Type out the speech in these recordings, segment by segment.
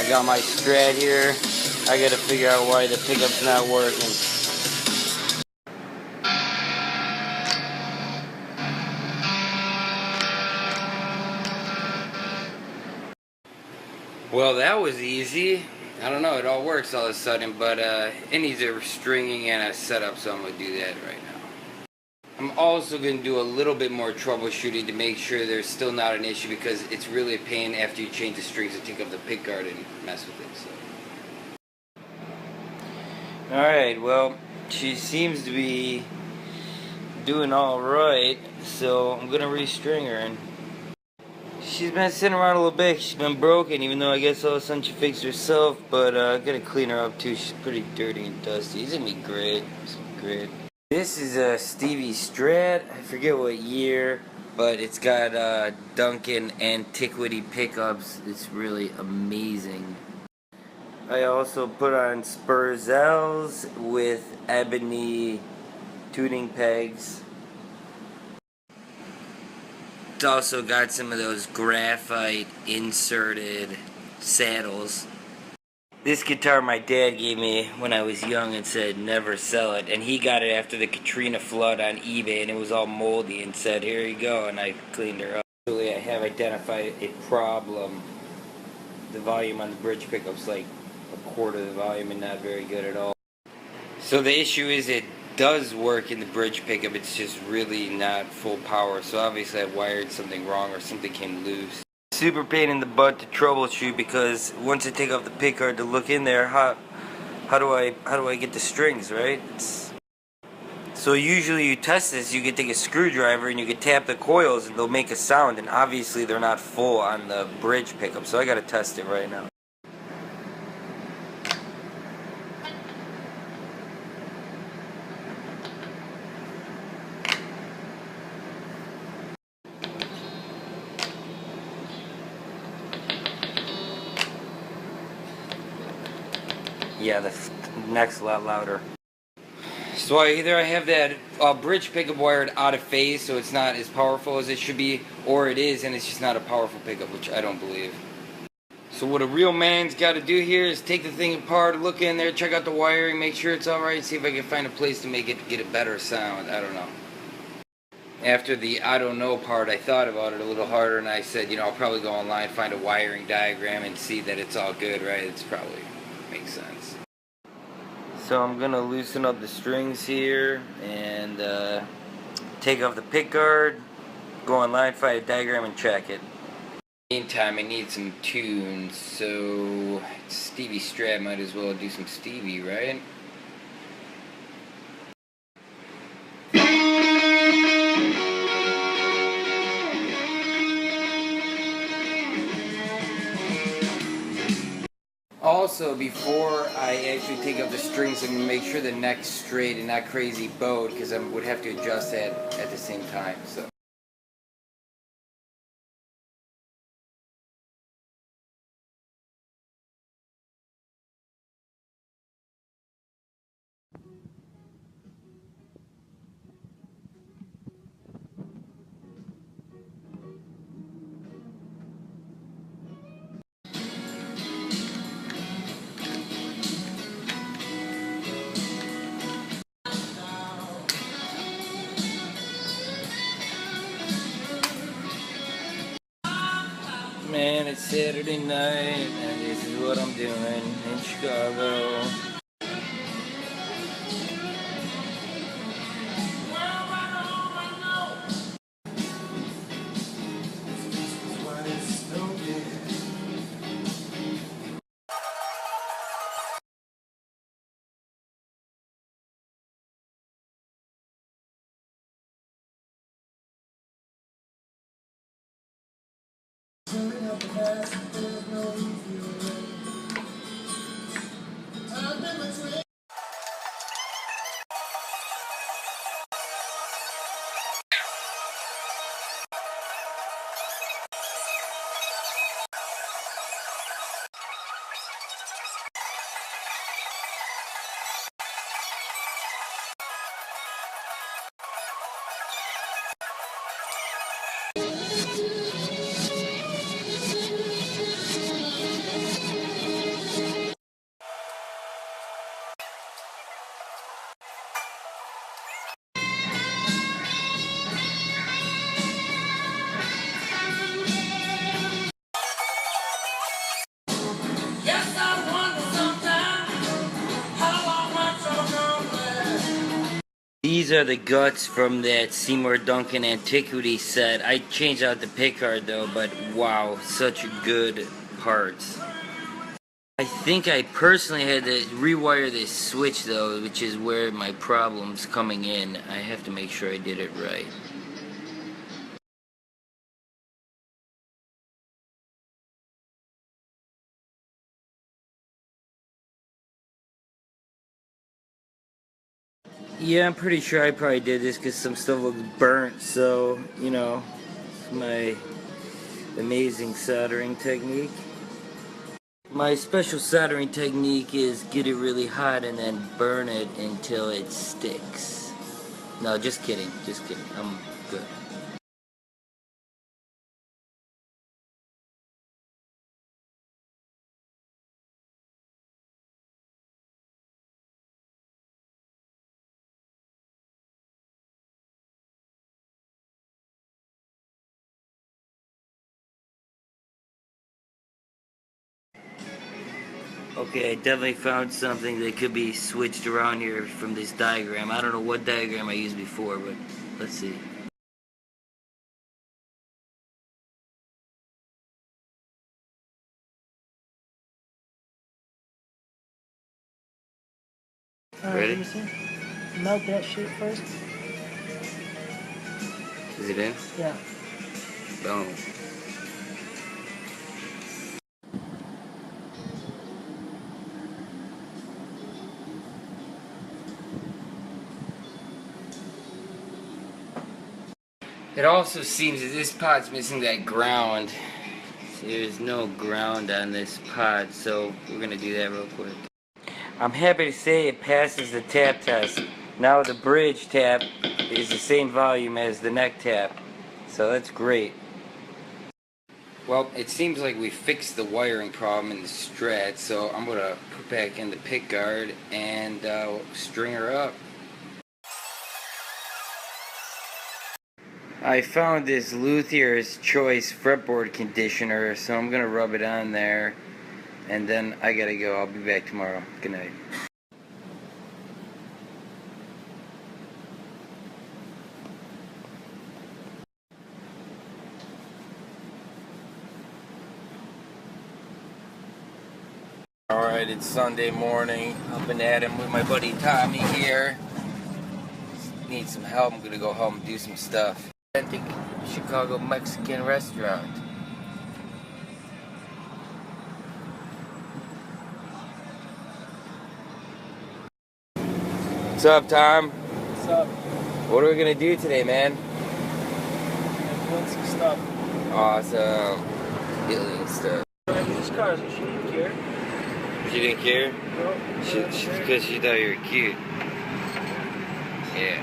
I got my Strat here. I gotta figure out why the pickup's not working. Well, that was easy. I don't know, it all works all of a sudden, but it needs a stringing and a setup, so I'm going to do that right now. I'm also going to do a little bit more troubleshooting to make sure there's still not an issue, because it's really a pain after you change the strings to take up the pick guard and mess with it. So. Alright, well, she seems to be doing alright, so I'm going to restring her. And she's been sitting around a little bit. She's been broken, even though I guess all of a sudden she fixed herself. But I'm going to clean her up too. She's pretty dirty and dusty. It's going to be great. It's going to be great. This is a SRV Strat. I forget what year, but it's got Duncan Antiquity pickups. It's really amazing. I also put on Spurzels with ebony tuning pegs. It's also got some of those graphite inserted saddles. This guitar my dad gave me when I was young and said never sell it, and he got it after the Katrina flood on eBay, and it was all moldy, and said here you go, and I cleaned her up. Actually, I have identified a problem. The volume on the bridge pickup's like a quarter of the volume and not very good at all. So the issue is it does work in the bridge pickup, it's just really not full power, so obviously I wired something wrong or something came loose. Super pain in the butt to troubleshoot, because once I take off the pick guard to look in there, how do I get the strings, right? So usually you test this, you can take a screwdriver and you can tap the coils and they'll make a sound, and obviously they're not full on the bridge pickup, so I gotta test it right now. Yeah, the neck's a lot louder. So either I have that bridge pickup wired out of phase, so it's not as powerful as it should be, or it is and it's just not a powerful pickup, which I don't believe. So what a real man's got to do here is take the thing apart, look in there, check out the wiring, make sure it's alright, see if I can find a place to make it get a better sound. I don't know. After the I don't know part, I thought about it a little harder, and I said, you know, I'll probably go online, find a wiring diagram, and see that it's all good, right? It's probably makes sense. So I'm gonna loosen up the strings here and take off the pick guard, go online, find a diagram, and check it. Meantime, I need some tunes, so it's SRV Strat, might as well do some Stevie, right? Also, before I actually take up the strings, I'm going to make sure the neck's straight and not crazy bowed, because I would have to adjust that at the same time. So. Man, it's Saturday night, and this is what I'm doing in Chicago. these are the guts from that Seymour Duncan Antiquity set. I changed out the pickguard though, but wow, such good parts. I think I personally had to rewire this switch though, which is where my problem's coming in. I have to make sure I did it right. Yeah, I'm pretty sure I probably did this because some stuff looks burnt, so, you know, it's my amazing soldering technique. My special soldering technique is get it really hot and then burn it until it sticks. No, just kidding, I'm good. Okay, I definitely found something that could be switched around here from this diagram. I don't know what diagram I used before, but let's see. Ready? Melt that shit first. Is it in? Yeah. Boom. It also seems that this pod's missing that ground. There's no ground on this pod, so we're gonna do that real quick. I'm happy to say it passes the tap test. Now the bridge tap is the same volume as the neck tap, so that's great. Well, it seems like we fixed the wiring problem in the Strat, so I'm gonna put back in the pick guard and string her up. I found this Luthier's Choice fretboard conditioner, so I'm gonna rub it on there, and then I gotta go. I'll be back tomorrow. Good night. Alright, it's Sunday morning. Up and at him with my buddy Tommy here. Need some help. I'm gonna go home and do some stuff. Authentic Chicago Mexican restaurant. What's up, Tom? What's up? What are we gonna do today, man? I'm doing some stuff. Awesome. Building stuff. These cars, she didn't care. She didn't care? No. Because she thought you were cute. Yeah.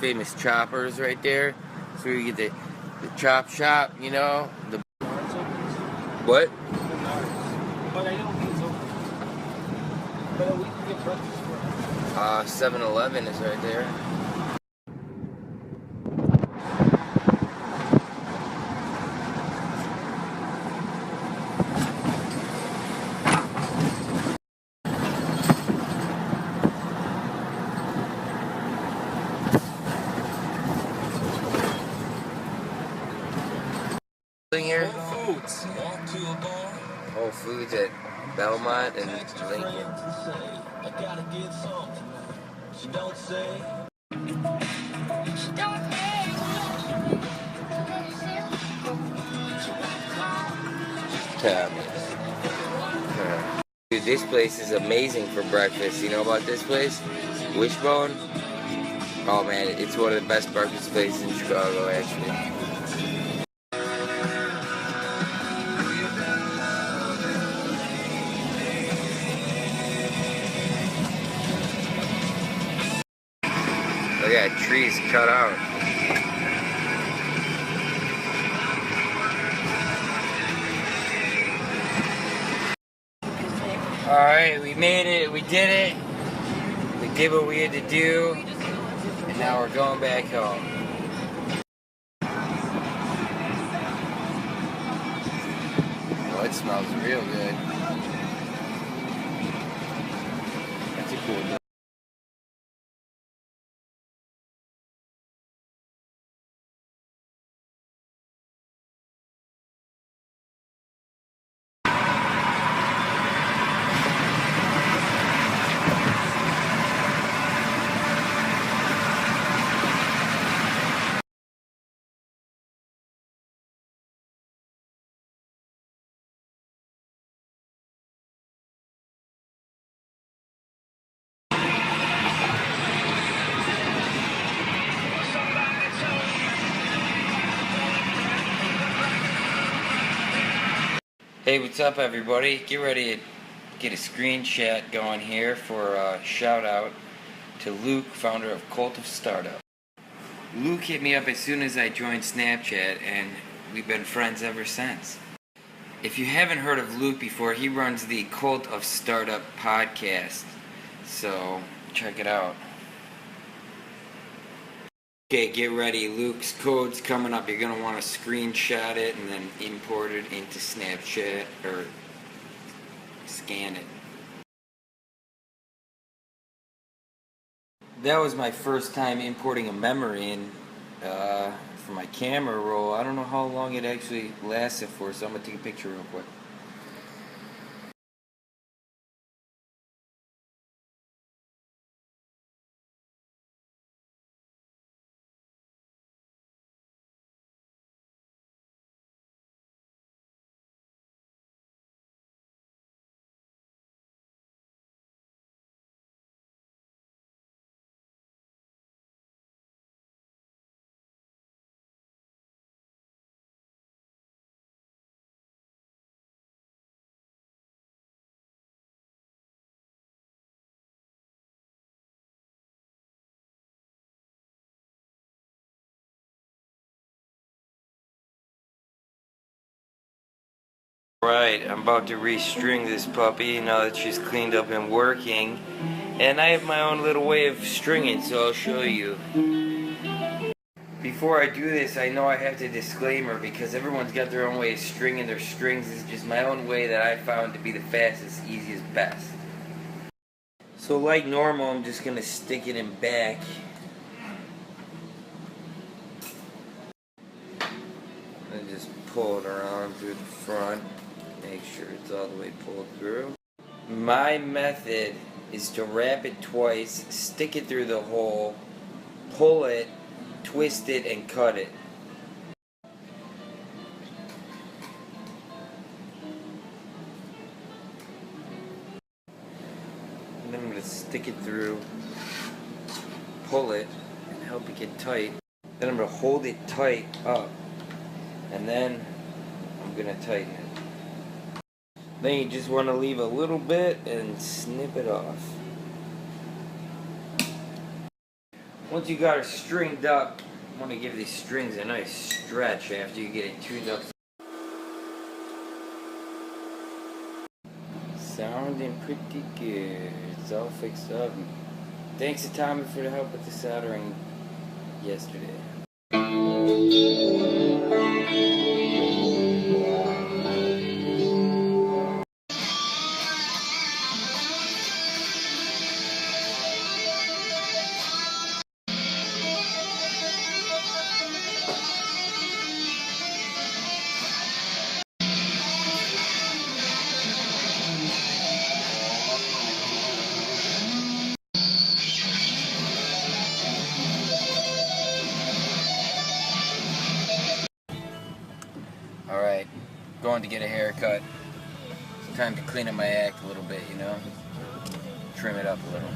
Famous choppers right there. So you get the chop shop, you know. The what? But I don't think it's open. But we can get breakfast for 7-Eleven is right there. Here. Whole Foods at Belmont and Lincoln. Dude, this place is amazing for breakfast. You know about this place? Wishbone? Oh man, it's one of the best breakfast places in Chicago, actually. Look at trees cut out. Alright, we made it, we did it. We did what we had to do. And now we're going back home. Oh, it smells real good. cool. Hey, what's up everybody? Get ready to get a screen chat going here for a shout out to Luke, founder of Cult of Startup. Luke hit me up as soon as I joined Snapchat and we've been friends ever since. If you haven't heard of Luke before, he runs the Cult of Startup podcast, so check it out. Okay, get ready. Luke's code's coming up. You're going to want to screenshot it and then import it into Snapchat or scan it. That was my first time importing a memory in for my camera roll. I don't know how long it actually lasted for, so I'm going to take a picture real quick. Right, I'm about to restring this puppy now that she's cleaned up and working. And I have my own little way of stringing, so I'll show you. Before I do this, I know I have to disclaimer because everyone's got their own way of stringing their strings. This is just my own way that I found to be the fastest, easiest, best. So like normal, I'm just going to stick it in back. And just pull it around through the front. Make sure it's all the way pulled through. My method is to wrap it twice, stick it through the hole, pull it, twist it, and cut it. And then I'm going to stick it through, pull it, and help it get tight. Then I'm going to hold it tight up, and then I'm going to tighten it. Then you just want to leave a little bit and snip it off. Once you got it stringed up, you want to give these strings a nice stretch after you get it tuned up. Sounding pretty good. It's all fixed up. Thanks to Tommy for the help with the soldering yesterday. Alright, going to get a haircut. It's time to clean up my act a little bit, you know? Trim it up a little.